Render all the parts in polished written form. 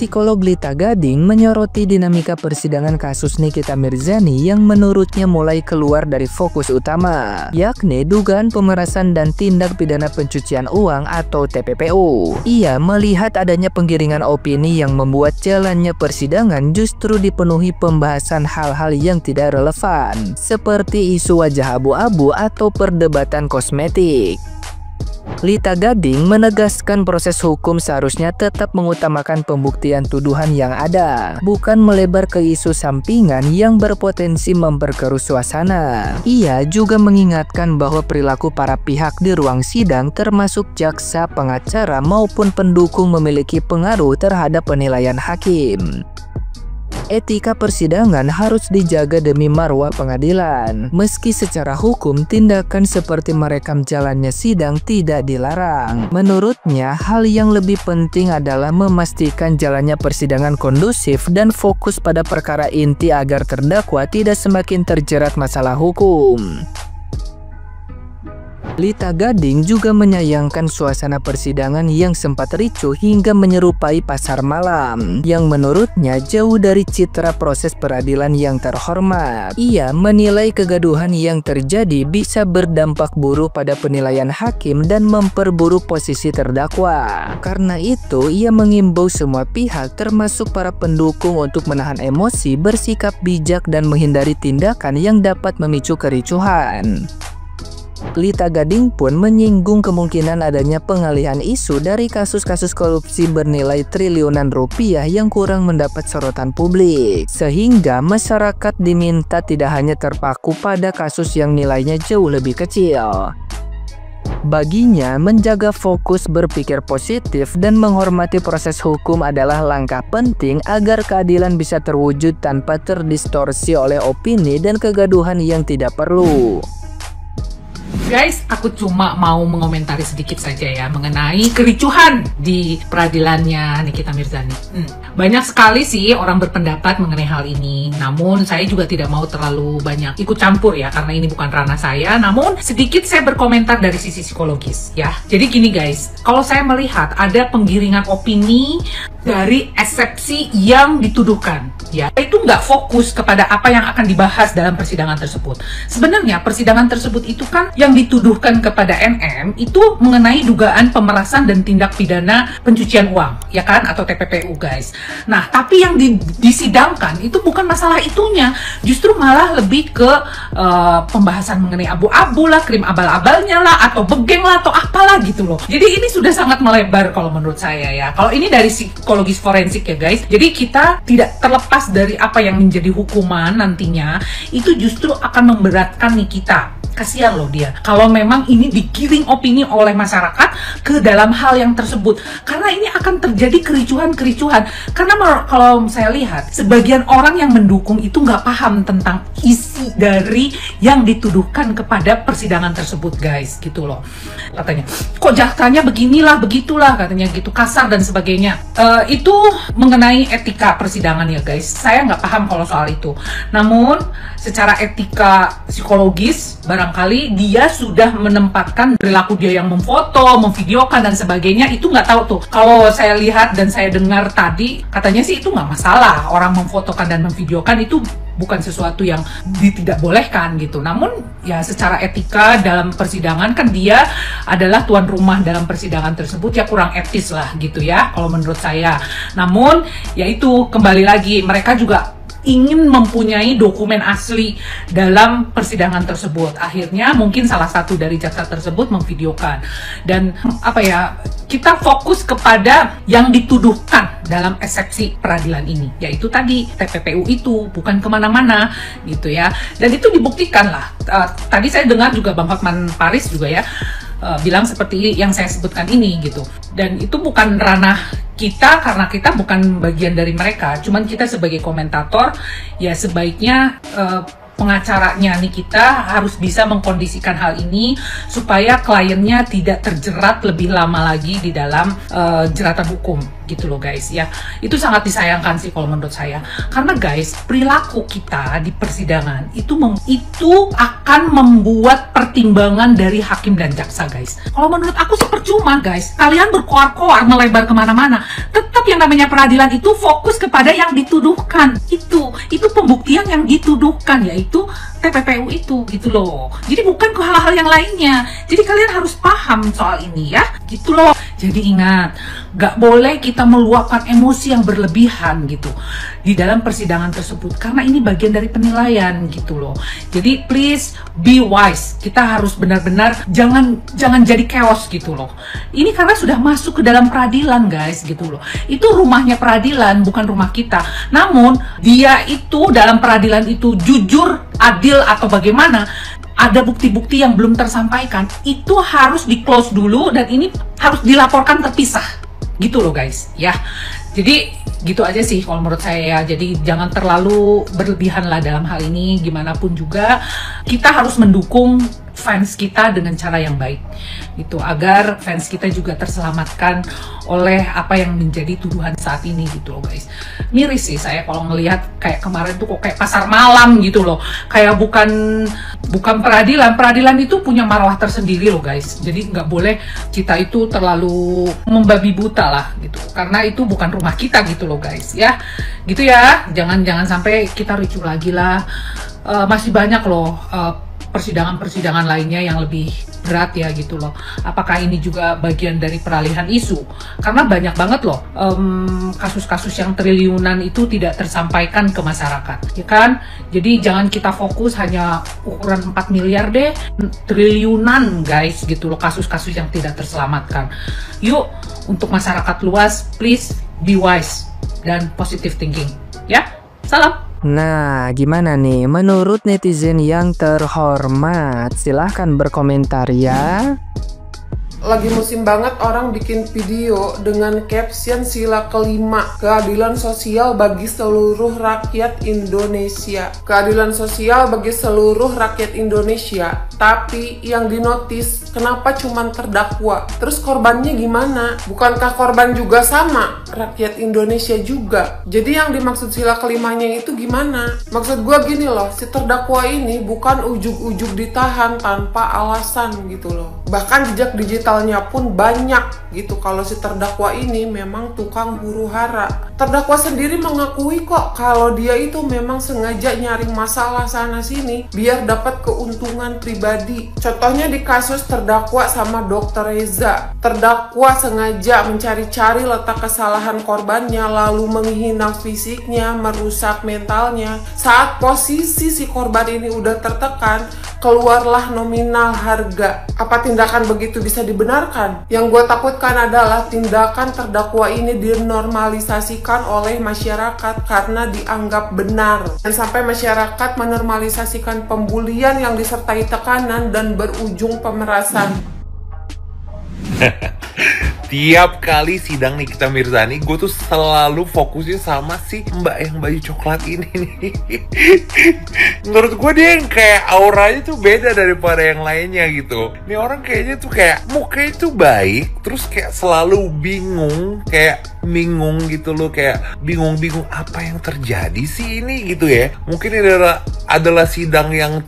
psikolog Lita Gading menyoroti dinamika persidangan kasus Nikita Mirzani yang menurutnya mulai keluar dari fokus utama, yakni dugaan pemerasan dan tindak pidana pencucian uang atau TPPU. Ia melihat adanya penggiringan opini yang membuat jalannya persidangan justru dipenuhi pembahasan hal-hal yang tidak relevan, seperti isu wajah abu-abu atau perdebatan kosmetik. Lita Gading menegaskan proses hukum seharusnya tetap mengutamakan pembuktian tuduhan yang ada, bukan melebar ke isu sampingan yang berpotensi memperkeruh suasana. Ia juga mengingatkan bahwa perilaku para pihak di ruang sidang termasuk jaksa, pengacara, maupun pendukung memiliki pengaruh terhadap penilaian hakim. Etika persidangan harus dijaga demi marwah pengadilan. Meski secara hukum tindakan seperti merekam jalannya sidang tidak dilarang. Menurutnya, hal yang lebih penting adalah memastikan jalannya persidangan kondusif dan fokus pada perkara inti agar terdakwa tidak semakin terjerat masalah hukum. Lita Gading juga menyayangkan suasana persidangan yang sempat ricuh hingga menyerupai pasar malam, yang menurutnya jauh dari citra proses peradilan yang terhormat. Ia menilai kegaduhan yang terjadi bisa berdampak buruk pada penilaian hakim dan memperburuk posisi terdakwa. Karena itu, ia mengimbau semua pihak termasuk para pendukung untuk menahan emosi, bersikap bijak dan menghindari tindakan yang dapat memicu kericuhan. Lita Gading pun menyinggung kemungkinan adanya pengalihan isu dari kasus-kasus korupsi bernilai triliunan rupiah yang kurang mendapat sorotan publik, sehingga masyarakat diminta tidak hanya terpaku pada kasus yang nilainya jauh lebih kecil. Baginya, menjaga fokus, berpikir positif, dan menghormati proses hukum adalah langkah penting agar keadilan bisa terwujud tanpa terdistorsi oleh opini dan kegaduhan yang tidak perlu. Guys, aku cuma mau mengomentari sedikit saja ya mengenai kericuhan di peradilannya Nikita Mirzani. Banyak sekali sih orang berpendapat mengenai hal ini. Namun saya juga tidak mau terlalu banyak ikut campur ya, karena ini bukan ranah saya. Namun sedikit saya berkomentar dari sisi psikologis ya. Jadi gini guys, kalau saya melihat ada penggiringan opini dari eksepsi yang dituduhkan ya, itu nggak fokus kepada apa yang akan dibahas dalam persidangan tersebut. Sebenarnya persidangan tersebut itu kan yang dituduhkan kepada NM itu mengenai dugaan pemerasan dan tindak pidana pencucian uang ya kan, atau TPPU guys. Nah, tapi yang disidangkan itu bukan masalah itunya, justru malah lebih ke pembahasan mengenai abu-abu lah, krim abal-abalnya lah, atau begeng lah, atau apalah gitu loh. Jadi ini sudah sangat melebar kalau menurut saya ya. Kalau ini dari psikologis forensik ya guys. Jadi kita tidak terlepas dari apa yang menjadi hukuman nantinya, itu justru akan memberatkan Nikita. Kasihan loh dia kalau memang ini digiring opini oleh masyarakat ke dalam hal yang tersebut, karena ini akan terjadi kericuhan-kericuhan. Karena kalau saya lihat sebagian orang yang mendukung itu nggak paham tentang isi dari yang dituduhkan kepada persidangan tersebut guys, gitu loh. Katanya kok jaktanya beginilah begitulah, katanya gitu, kasar dan sebagainya. Itu mengenai etika persidangan ya guys, saya nggak paham kalau soal itu. Namun secara etika psikologis barangkali dia sudah menempatkan perilaku dia yang memfoto, memvideokan dan sebagainya, itu nggak tahu tuh. Kalau saya lihat dan saya dengar tadi, katanya sih itu nggak masalah, orang memfotokan dan memvideokan itu bukan sesuatu yang tidak bolehkan gitu. Namun ya secara etika dalam persidangan kan dia adalah tuan rumah dalam persidangan tersebut, ya kurang etis lah gitu ya kalau menurut saya. Namun ya itu kembali lagi, mereka juga ingin mempunyai dokumen asli dalam persidangan tersebut. Akhirnya mungkin salah satu dari jaksa tersebut memvideokan. Dan apa ya, kita fokus kepada yang dituduhkan dalam eksepsi peradilan ini, yaitu tadi TPPU itu, bukan kemana-mana gitu ya. Dan itu dibuktikan lah. Tadi saya dengar juga Bang Hotman Paris juga ya bilang seperti yang saya sebutkan ini gitu. Dan itu bukan ranah kita karena kita bukan bagian dari mereka, cuman kita sebagai komentator ya sebaiknya pengacaranya Nikita harus bisa mengkondisikan hal ini supaya kliennya tidak terjerat lebih lama lagi di dalam jeratan hukum gitu loh guys ya. Itu sangat disayangkan sih kalau menurut saya, karena guys perilaku kita di persidangan itu akan membuat pertimbangan dari hakim dan jaksa guys. Kalau menurut aku sih percuma guys, kalian berkoar-koar melebar kemana-mana, tetap yang namanya peradilan itu fokus kepada yang dituduhkan. Itu pembuktian yang dituduhkan, yaitu TPPU itu, gitu loh. Jadi bukan ke hal-hal yang lainnya. Jadi kalian harus paham soal ini ya, gitu loh. Jadi ingat, nggak boleh kita meluapkan emosi yang berlebihan gitu di dalam persidangan tersebut, karena ini bagian dari penilaian gitu loh. Jadi please be wise. Kita harus benar-benar jangan jadi chaos gitu loh. Ini karena sudah masuk ke dalam peradilan guys gitu loh. Itu rumahnya peradilan, bukan rumah kita. Namun dia itu dalam peradilan itu jujur, adil atau bagaimana, ada bukti-bukti yang belum tersampaikan, itu harus di-close dulu dan ini harus dilaporkan terpisah. Gitu loh guys, ya. Jadi gitu aja sih kalau menurut saya ya. Jadi jangan terlalu berlebihan lah dalam hal ini. Gimana pun juga kita harus mendukung fans kita dengan cara yang baik gitu, agar fans kita juga terselamatkan oleh apa yang menjadi tuduhan saat ini gitu loh guys. Miris sih saya kalau ngelihat kayak kemarin tuh kok kayak pasar malam gitu loh, kayak bukan peradilan itu punya marwah tersendiri loh guys. Jadi nggak boleh kita itu terlalu membabi buta lah gitu, karena itu bukan rumah kita gitu loh guys ya. Gitu ya, jangan sampai kita ricuh lagi lah. Masih banyak loh persidangan-persidangan lainnya yang lebih berat ya gitu loh. Apakah ini juga bagian dari peralihan isu? Karena banyak banget loh kasus-kasus yang triliunan itu tidak tersampaikan ke masyarakat, ya kan? Jadi jangan kita fokus hanya ukuran 4 miliar deh, triliunan guys gitu loh kasus-kasus yang tidak terselamatkan. Yuk, untuk masyarakat luas, please be wise dan positive thinking ya. Salam. Nah, gimana nih menurut netizen yang terhormat? Silahkan berkomentar ya. Lagi musim banget orang bikin video dengan caption sila kelima, keadilan sosial bagi seluruh rakyat Indonesia. Keadilan sosial bagi seluruh rakyat Indonesia. Tapi yang dinotis, kenapa cuman terdakwa? Terus korbannya gimana? Bukankah korban juga sama? Rakyat Indonesia juga. Jadi yang dimaksud sila kelimanya itu gimana? Maksud gue gini loh, si terdakwa ini bukan ujug-ujug ditahan tanpa alasan gitu loh. Bahkan jejak digitalnya pun banyak gitu kalau si terdakwa ini memang tukang huru hara. Terdakwa sendiri mengakui kok kalau dia itu memang sengaja nyaring masalah sana sini biar dapat keuntungan pribadi. Contohnya di kasus terdakwa sama Dr. Reza. Terdakwa sengaja mencari-cari letak kesalahan korbannya lalu menghina fisiknya, merusak mentalnya. Saat posisi si korban ini udah tertekan, keluarlah nominal harga. Apa tindakan begitu bisa dibenarkan? Yang gue takutkan adalah tindakan terdakwa ini dinormalisasikan oleh masyarakat karena dianggap benar. Dan sampai masyarakat menormalisasikan pembulian yang disertai tekanan dan berujung pemerasan. Tiap kali sidang Nikita Mirzani, gue tuh selalu fokusnya sama si mbak yang baju coklat ini nih. Menurut gue dia yang kayak auranya tuh beda daripada yang lainnya gitu. Ini orang kayaknya tuh kayak mukanya tuh baik, terus kayak selalu bingung gitu loh, kayak bingung apa yang terjadi sih ini gitu ya. Mungkin ini adalah sidang yang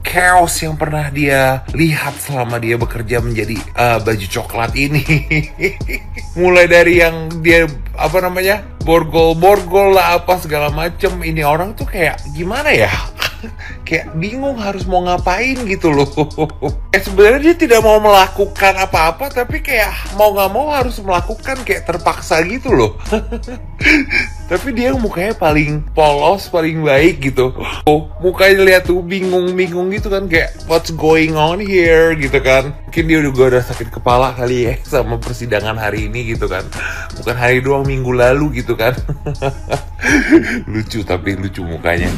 chaos yang pernah dia lihat selama dia bekerja menjadi baju coklat ini. Mulai dari yang dia borgol lah apa segala macem. Ini orang tuh kayak gimana ya? Kayak bingung harus mau ngapain gitu loh. Sebenarnya dia tidak mau melakukan apa-apa, tapi kayak mau nggak mau harus melakukan, kayak terpaksa gitu loh. Tapi dia mukanya paling polos, paling baik gitu. Mukanya lihat tuh bingung gitu kan, kayak what's going on here gitu kan. Mungkin dia udah sakit kepala kali ya sama persidangan hari ini gitu kan. Bukan hari doang, minggu lalu gitu kan. Lucu mukanya.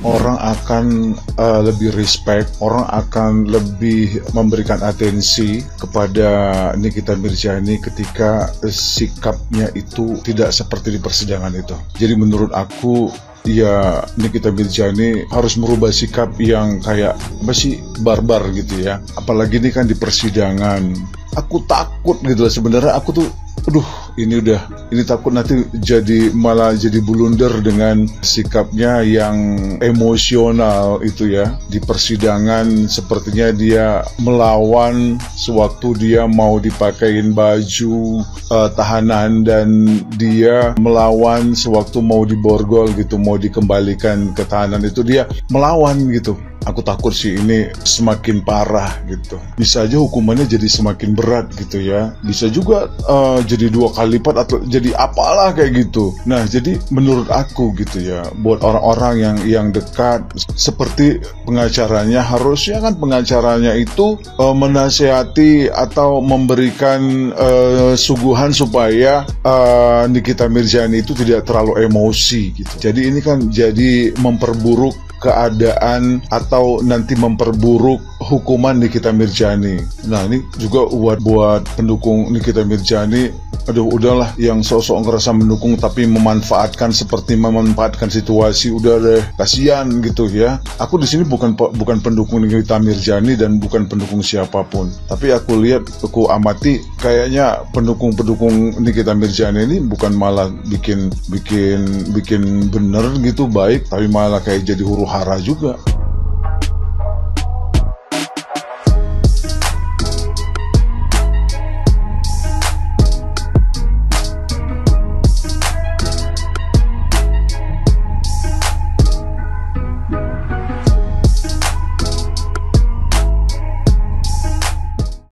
Orang akan lebih respect, orang akan lebih memberikan atensi kepada Nikita Mirzani ketika sikapnya itu tidak seperti di persidangan itu. Jadi menurut aku, ya Nikita Mirzani harus merubah sikap yang kayak masih barbar gitu ya. Apalagi ini kan di persidangan. Aku takut gitu lah sebenarnya. Aku tuh ini takut nanti malah jadi blunder dengan sikapnya yang emosional itu ya. Di persidangan sepertinya dia melawan sewaktu dia mau dipakein baju tahanan, dan dia melawan sewaktu mau diborgol gitu, mau dikembalikan ke tahanan, itu dia melawan gitu. Aku takut sih ini semakin parah gitu. Bisa aja hukumannya jadi semakin berat gitu ya. Bisa juga jadi 2 kali lipat atau jadi apalah kayak gitu. Nah, jadi menurut aku gitu ya, buat orang-orang yang dekat seperti pengacaranya, harusnya kan pengacaranya itu menasihati atau memberikan suguhan supaya Nikita Mirzani itu tidak terlalu emosi gitu. Jadi ini kan jadi memperburuk keadaan atau nanti memperburuk hukuman Nikita Mirzani. Nah, ini juga buat pendukung Nikita Mirzani, aduh udahlah, yang sosok ngerasa mendukung tapi memanfaatkan situasi, udah deh, kasihan gitu ya. Aku di sini bukan pendukung Nikita Mirzani dan bukan pendukung siapapun, tapi aku amati kayaknya pendukung Nikita Mirzani ini bukan malah bikin bener gitu baik, tapi malah kayak jadi huru hara juga.